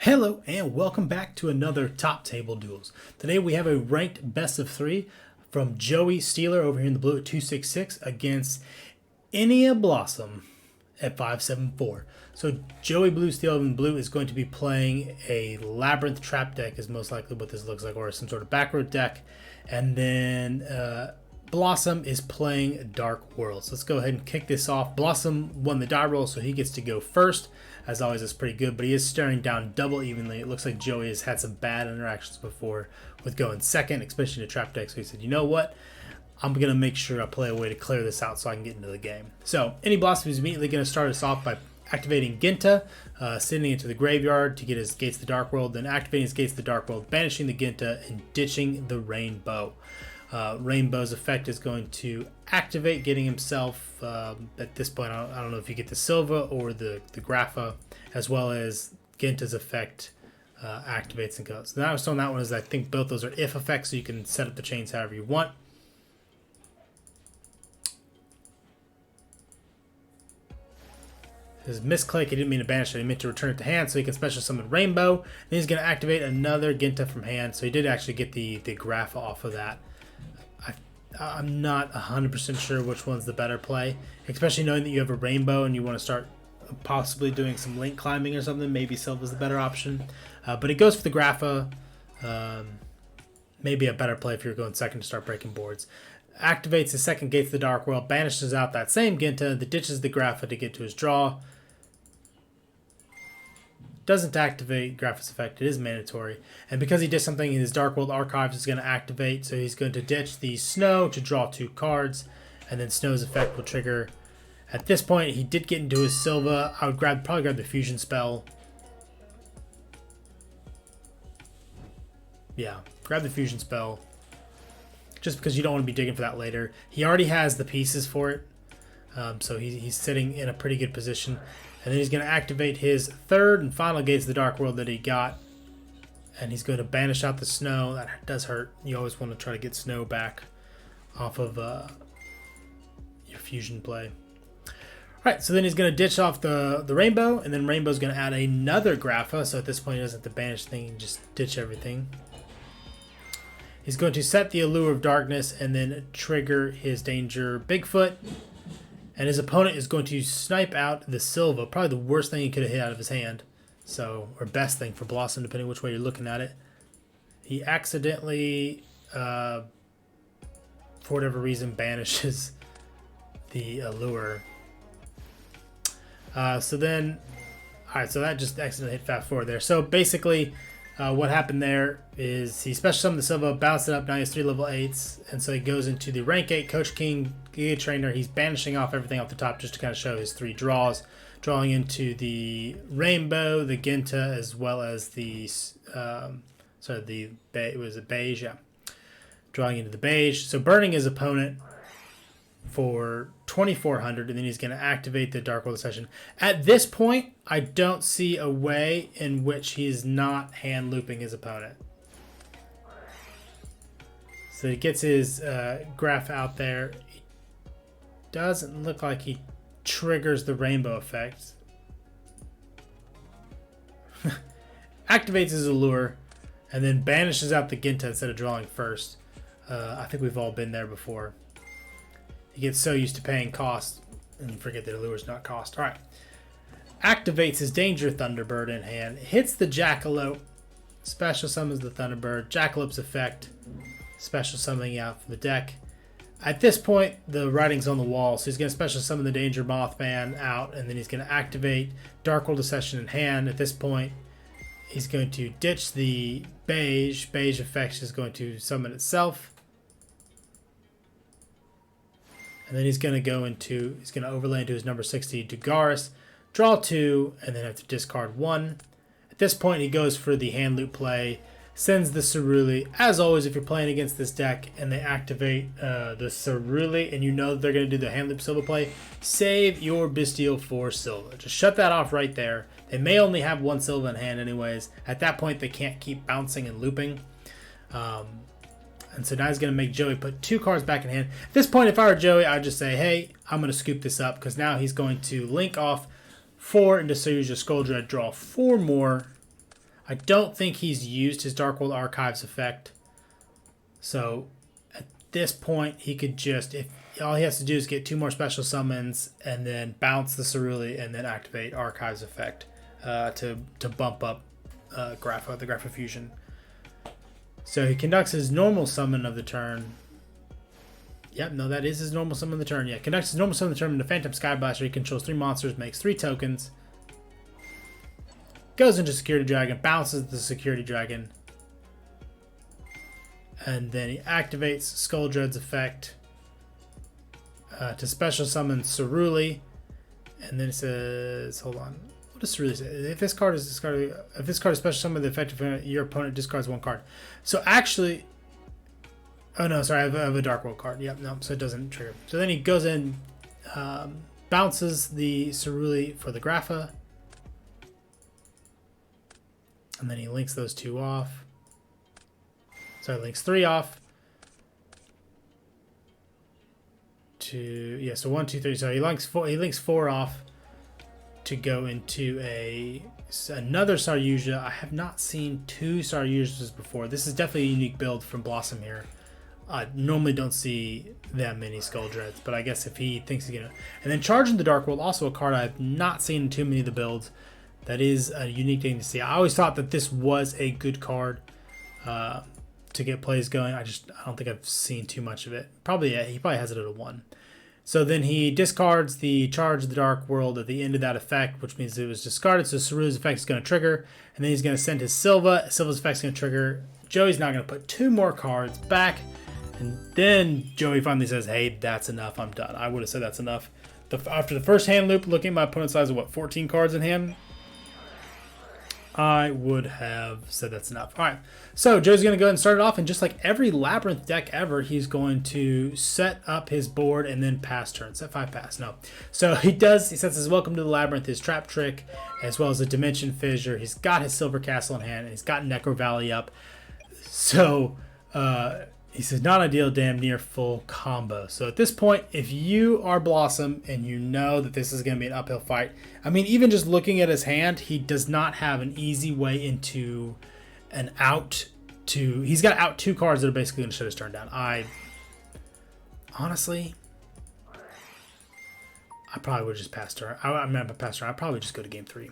Hello and welcome back to another Top Table Duels. Today we have a ranked best of 3 from joeystealer over here in the blue at 266 against anyablossom at 574. So Joey Blue Steel in blue is going to be playing a Labrynth trap deck is most likely what this looks like, or some sort of back row deck. And then Blossom is playing Dark Worlds. Let's go ahead and kick this off. Blossom won the die roll, so he gets to go first. As always, that's pretty good, but he is staring down double evenly. It looks like Joey has had some bad interactions before with going second, especially in a trap deck. So he said, you know what? I'm going to make sure I play a way to clear this out so I can get into the game. So any Blossom is immediately going to start us off by activating Ginta, sending it to the graveyard to get his Gates to the Dark World, then activating his Gates to the Dark World, banishing the Ginta, and ditching the Rainbow. Rainbow's effect is going to activate, getting himself, at this point, I don't know if you get the Silva or the Grapha, as well as Ginta's effect activates and goes. The nice on that one is I think both those are if effects, so you can set up the chains however you want. His misclick, he didn't mean to banish it, he meant to return it to hand so he can special summon Rainbow. Then he's going to activate another Ginta from hand, so he did actually get the Grapha off of that. I'm not 100% sure which one's the better play, especially knowing that you have a Rainbow and you want to start possibly doing some link climbing or something. Maybe Silva's the better option, but he goes for the Grapha. Maybe a better play if you're going second to start breaking boards. Activates his second Gate to the Dark World, banishes out that same Ginta, that ditches the Grapha to get to his draw. Doesn't activate Grapha's effect, it is mandatory. And because he did something in his Dark World Archives, is going to activate, so he's going to ditch the Snow to draw 2 cards, and then Snow's effect will trigger. At this point, he did get into his Silva. I would probably grab the Fusion spell. Yeah, grab the Fusion spell. Just because you don't want to be digging for that later. He already has the pieces for it, so he's sitting in a pretty good position. And then he's going to activate his third and final Gates of the Dark World that he got. And he's going to banish out the Snow. That does hurt. You always want to try to get Snow back off of your Fusion play. Alright, so then he's going to ditch off the Rainbow. And then Rainbow's going to add another Grapha. So at this point he doesn't have to banish thing. He can just ditch everything. He's going to set the Allure of Darkness and then trigger his Danger Bigfoot. And his opponent is going to snipe out the Silva, probably the worst thing he could have hit out of his hand. So, or best thing for Blossom, depending which way you're looking at it. He accidentally, for whatever reason, banishes the Allure. So then, alright, so that just accidentally hit fast forward there. So basically, what happened there is he special summoned the Silva, bounced it up, now he has 3 level 8s, and so he goes into the rank 8 Coach King Giga Trainer. He's banishing off everything off the top just to kind of show his 3 draws, drawing into the Rainbow, the Ginta, as well as the Beige, yeah. Drawing into the Beige, so burning his opponent for 2,400, and then he's going to activate the Dark World Session. At this point, I don't see a way in which he's not hand looping his opponent. So he gets his graph out there. It doesn't look like he triggers the Rainbow effect. Activates his Allure, and then banishes out the Ginta instead of drawing first. I think we've all been there before. He gets so used to paying cost and forget that Allure's not cost. Alright. Activates his Danger Thunderbird in hand. Hits the Jackalope. Special summons the Thunderbird. Jackalope's effect. Special summoning out from the deck. At this point, the writing's on the wall, so he's going to special summon the Danger Mothman out, and then he's going to activate Dark World Session in hand. At this point, he's going to ditch the Beige. Beige effect is going to summon itself. And then he's going to overlay into his number 60 Dugaris, draw 2, and then have to discard 1. At this point, he goes for the hand loop play, sends the Ceruli. As always, if you're playing against this deck and they activate the Ceruli and you know they're going to do the hand loop Silva play, save your Bestial for Silva. Just shut that off right there. They may only have 1 Silva in hand anyways. At that point, they can't keep bouncing and looping. And so now he's going to make Joey put 2 cards back in hand. At this point, if I were Joey, I'd just say, hey, I'm going to scoop this up because now he's going to link off 4 into Soyuja Skull Dread, draw 4 more. I don't think he's used his Dark World Archives effect. So at this point, he could just, if all he has to do is get 2 more special summons and then bounce the Cerulli and then activate Archives effect to bump up the Grapha Fusion. So he conducts his normal summon of the turn. Yep, no, that is his normal summon of the turn. Yeah, conducts his normal summon of the turn into Phantom Sky Blaster. He controls 3 monsters, makes 3 tokens. Goes into Security Dragon, bounces the Security Dragon. And then he activates Skull Dread's effect to special summon Cerulli. And then it says, hold on. What does Cerulli say? If this card is discarded, if this card is special summoned, the effect of your opponent discards 1 card. So actually, oh no, sorry, I have a Dark World card. Yep, no, so it doesn't trigger. So then he goes in, bounces the Cerulli for the Grapha. And then he links those 2 off. So he links 3 off. So 1, 2, 3. So he links 4 off to go into another Saryuja. I have not seen 2 Saryujas before. This is definitely a unique build from Blossom here. I normally don't see that many Skull Dreads, but I guess if he thinks he's gonna, and then charging the Dark World, also a card I've not seen in too many of the builds. That is a unique thing to see. I always thought that this was a good card to get plays going. I don't think I've seen too much of it. Probably, yeah, he probably has it at a 1. So then he discards the Charge of the Dark World at the end of that effect, which means it was discarded. So Cerulli's effect is going to trigger, and then he's going to send his Silva. Silva's effect is going to trigger. Joey's now going to put 2 more cards back, and then Joey finally says, "Hey, that's enough. I'm done." I would have said that's enough. After the first hand loop, looking at my opponent's size of what, 14 cards in hand, I would have said that's enough. All right, so Joe's going to go ahead and start it off, and just like every Labyrinth deck ever, he's going to set up his board and then pass turn. Set 5 pass, no. So he sets his Welcome to the Labyrinth, his Trap Trick, as well as a Dimension Fissure. He's got his Silver Castle in hand, and he's got Necro Valley up. So he says, not ideal, damn near full combo. So at this point, if you are Blossom and you know that this is going to be an uphill fight, I mean, even just looking at his hand, he does not have an easy way into an out to... He's got out 2 cards that are basically going to shut his turn down. Honestly, I probably would just pass turn. I'm not pass turn. I'd probably just go to game 3.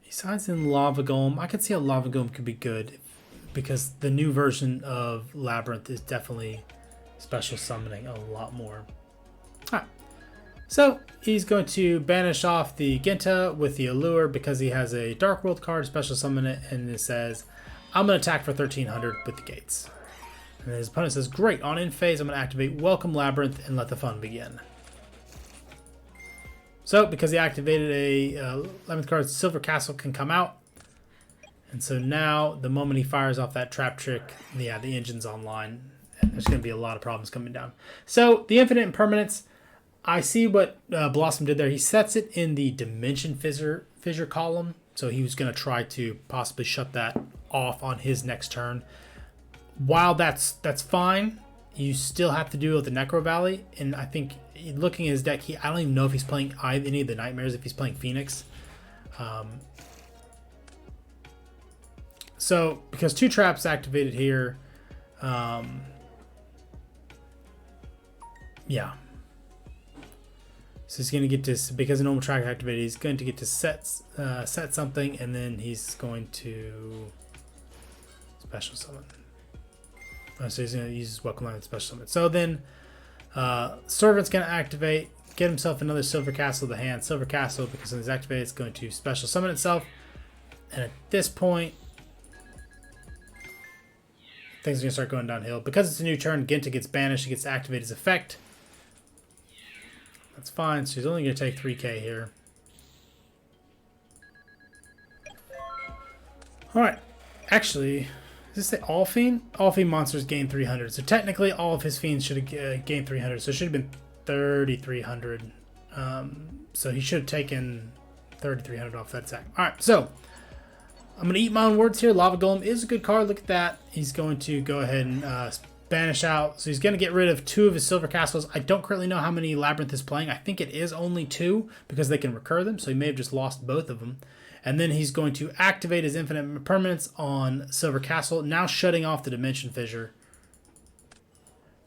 Besides in Lava Golem, I could see how Lava Golem could be good, because the new version of Labyrinth is definitely special summoning a lot more. Alright, so he's going to banish off the Genta with the Allure because he has a Dark World card, special summon it, and it says, I'm going to attack for 1300 with the gates. And his opponent says, great, on end phase I'm going to activate Welcome Labyrinth and let the fun begin. So because he activated a Labyrinth card, Silver Castle can come out. And so now, the moment he fires off that Trap Trick, yeah, the engine's online. And there's going to be a lot of problems coming down. So, the Infinite Impermanence, I see what Blossom did there. He sets it in the Dimension Fissure column. So, he was going to try to possibly shut that off on his next turn. While that's fine, you still have to deal with the Necro Valley. And I think, looking at his deck, I don't even know if he's playing any of the Nightmares, if he's playing Phoenix. So, because 2 traps activated here, yeah. So he's going to get to, because the normal track activated, he's going to get to set something, and then he's going to special summon. So he's going to use his Welcome Line and special summon. So then, Servant's going to activate, get himself another Silver Castle to the hand. Silver Castle, because when it's activated, it's going to special summon itself. And at this point, things are going to start going downhill. Because it's a new turn, Genta gets banished. He gets to activate his effect. That's fine. So he's only going to take 3k here. Alright. Actually, does this say all Fiend? All Fiend monsters gain 300. So technically, all of his Fiends should have gained 300. So it should have been 3,300. So he should have taken 3,300 off that attack. Alright, so I'm going to eat my own words here. Lava Golem is a good card. Look at that. He's going to go ahead and banish out. So he's going to get rid of 2 of his Silver Castles. I don't currently know how many Labyrinth is playing. I think it is only 2 because they can recur them. So he may have just lost both of them. And then he's going to activate his infinite permanence on Silver Castle, now shutting off the Dimension Fissure.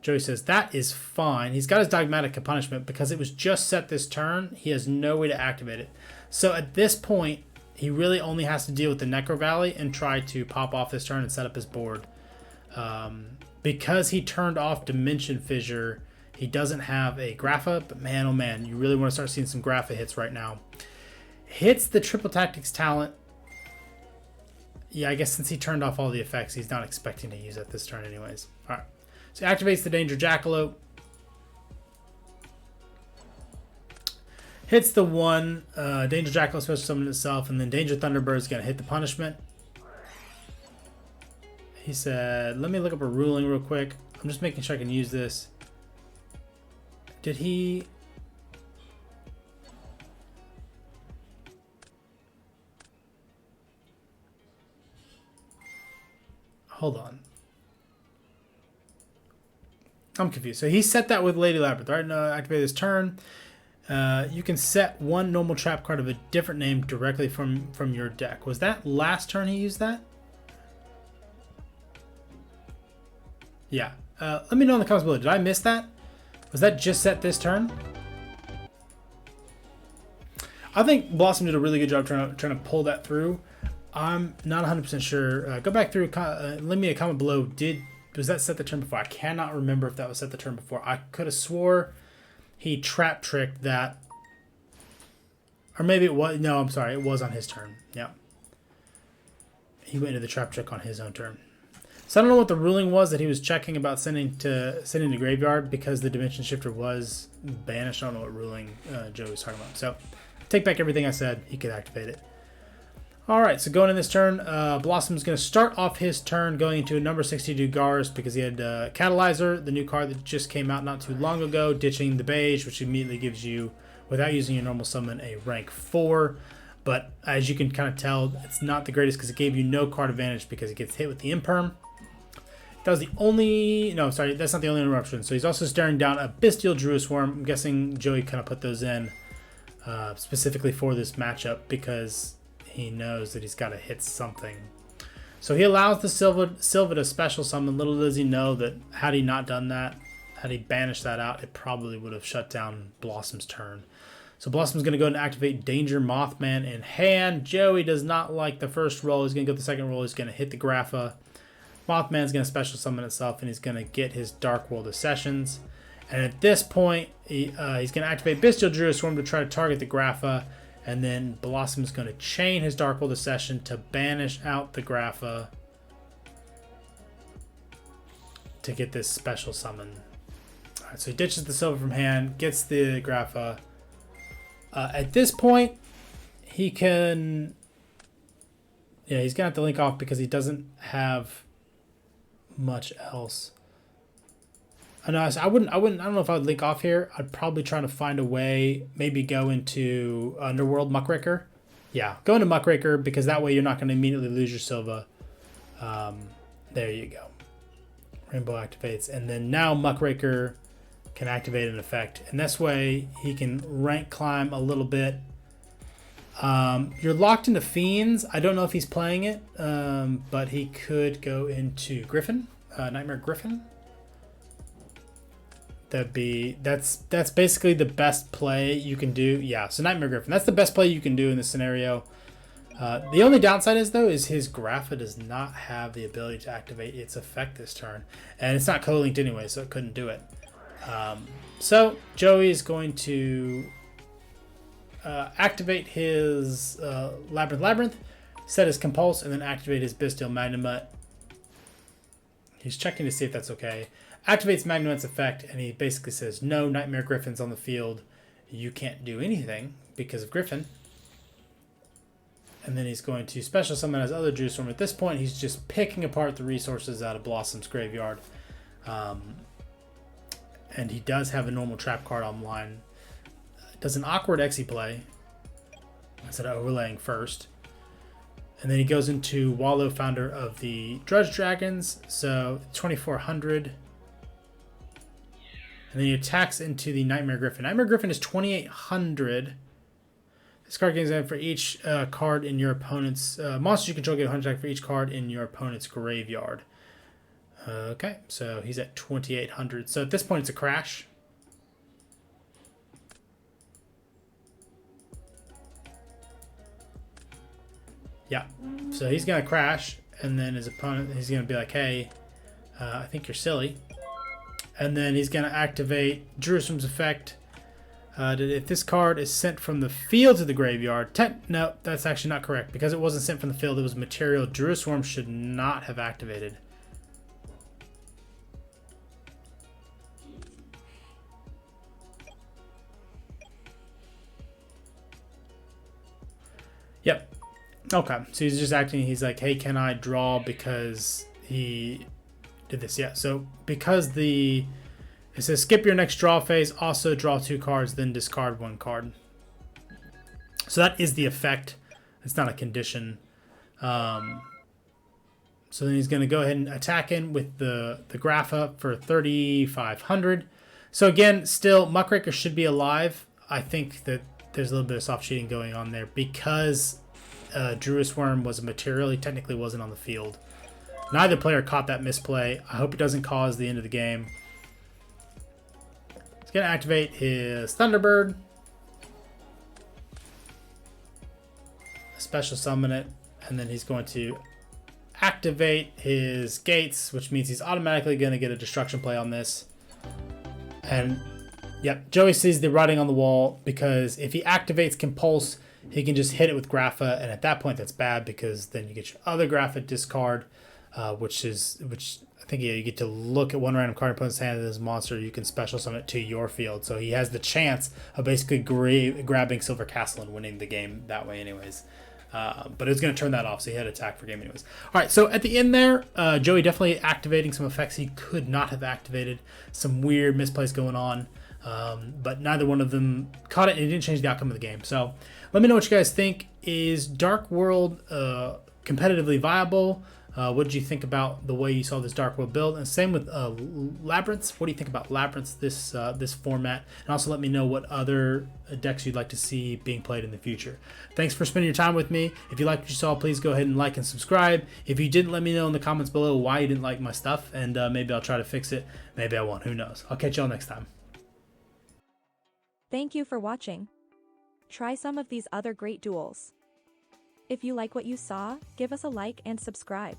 Joey says that is fine. He's got his Dogmatic Punishment because it was just set this turn. He has no way to activate it. So at this point, he really only has to deal with the Necro Valley and try to pop off this turn and set up his board. Because he turned off Dimension Fissure, he doesn't have a Grapha, but man, oh man, you really want to start seeing some Grapha hits right now. Hits the Triple Tactics talent. Yeah, I guess since he turned off all the effects, he's not expecting to use it this turn anyways. All right. So he activates the Danger Jackalope. Hits the one. Danger Jackalope special summon itself, and then Danger Thunderbird is going to hit the punishment. He said, let me look up a ruling real quick. I'm just making sure I can use this. Did he... Hold on. I'm confused. So he set that with Lady Labyrinth, right? No, activate this turn. You can set one normal trap card of a different name directly from your deck. Was that last turn he used that? Yeah. Let me know in the comments below. Did I miss that? Was that just set this turn? I think Blossom did a really good job trying to pull that through. I'm not 100% sure. Go back through. Leave me a comment below. Was that set the turn before? I cannot remember if that was set the turn before. I could have swore he trap tricked that. Or maybe it was. No, I'm sorry. It was on his turn. Yeah. He went into the trap trick on his own turn. So I don't know what the ruling was that he was checking about sending to graveyard because the Dimension Shifter was banished. I don't know what ruling Joe was talking about. So take back everything I said. He could activate it. All right, so going in this turn, Blossom's going to start off his turn going into a number 62 Gars because he had Catalyzer, the new card that just came out not too long ago, ditching the beige, which immediately gives you, without using your normal summon, a rank 4. But as you can kind of tell, it's not the greatest because it gave you no card advantage because it gets hit with the Imperm. That was the only... No, sorry, that's not the only interruption. So he's also staring down a Bestial Druid Swarm. I'm guessing Joey kind of put those in specifically for this matchup because he knows that he's got to hit something. So he allows the Sylva to special summon. Little does he know that had he not done that, had he banished that out, it probably would have shut down Blossom's turn. So Blossom's going to go and activate Danger Mothman in hand. Joey does not like the first roll. He's going to go the second roll. He's going to hit the Grapha. Mothman's going to special summon itself, and he's going to get his Dark World of Sessions. And at this point, he's going to activate Bestial Druid Swarm to try to target the Grapha. And then Blossom's going to chain his Dark World of Session to banish out the Grapha to get this special summon. All right, so he ditches the Silver from hand, gets the Grapha. At this point, he can... Yeah, he's going to have to link off because he doesn't have much else. I don't know if I would link off here. I'd probably try to find a way, maybe go into Underworld Muckraker. Yeah, go into Muckraker because that way you're not going to immediately lose your Silva. There you go. Rainbow activates, and then now Muckraker can activate an effect, and this way he can rank climb a little bit. You're locked into Fiends. I don't know if he's playing it, but he could go into Griffin, Nightmare Griffin. That's basically the best play you can do. Yeah, so Nightmare Griffin. That's the best play you can do in this scenario. The only downside is his Grapha does not have the ability to activate its effect this turn, and it's not co-linked anyway, so it couldn't do it. So Joey is going to activate his Labyrinth, set his Compulse, and then activate his Bestial Magnamut. He's checking to see if that's okay. Activates Magnamut's effect, and he basically says, no, Nightmare Griffin's on the field. You can't do anything because of Griffin. And then he's going to special summon his other Juice Storm. At this point, he's just picking apart the resources out of Blossom's graveyard. And he does have a normal trap card online. Does an awkward Exy play instead of overlaying first. And then he goes into Wallow, founder of the Drudge Dragons. So 2400. And then he attacks into the Nightmare Griffin. Nightmare Griffin is 2800. This card gains for each card in your opponent's monster you control get 100 attack for each card in your opponent's graveyard. Okay, so he's at 2,800. So at this point, it's a crash. Yeah, so he's gonna crash, and then his opponent, he's gonna be like, "Hey, I think you're silly," and then he's gonna activate Jerusalem's effect. If this card is sent from the field to the graveyard, no, that's actually not correct. Because it wasn't sent from the field, it was material. Jerusalem should not have activated. Yep. Okay, so he's just acting, he's like, hey, can I draw because he did this? Yeah, so because it says skip your next draw phase, also draw 2 cards, then discard 1 card. So that is the effect. It's not a condition. So then he's going to go ahead and attack in with the graph up for 3,500. So again, still, Muckraker should be alive. I think that there's a little bit of soft cheating going on there because Druis Worm was a material. He technically wasn't on the field. Neither player caught that misplay. I hope it doesn't cause the end of the game. He's going to activate his Thunderbird. Special summon it. And then he's going to activate his gates, which means he's automatically going to get a destruction play on this. And yep, Joey sees the writing on the wall because if he activates Compulse, he can just hit it with Grapha, and at that point that's bad because then you get your other Grapha discard, which I think you get to look at one random card in opponent's hand of this monster. You can special summon it to your field, so he has the chance of basically grabbing Silver Castle and winning the game that way, anyways. But it was going to turn that off, so he had attack for game anyways. All right, so at the end there, Joey definitely activating some effects he could not have activated. Some weird misplays going on, but neither one of them caught it, and it didn't change the outcome of the game. So let me know what you guys think. Is Dark World competitively viable? What did you think about the way you saw this Dark World build? And same with Labyrinth. What do you think about Labyrinth, this format? And also let me know what other decks you'd like to see being played in the future. Thanks for spending your time with me. If you liked what you saw, please go ahead and like and subscribe. If you didn't, let me know in the comments below why you didn't like my stuff, and maybe I'll try to fix it. Maybe I won't. Who knows? I'll catch y'all next time. Thank you for watching. Try some of these other great duels. If you like what you saw, give us a like and subscribe.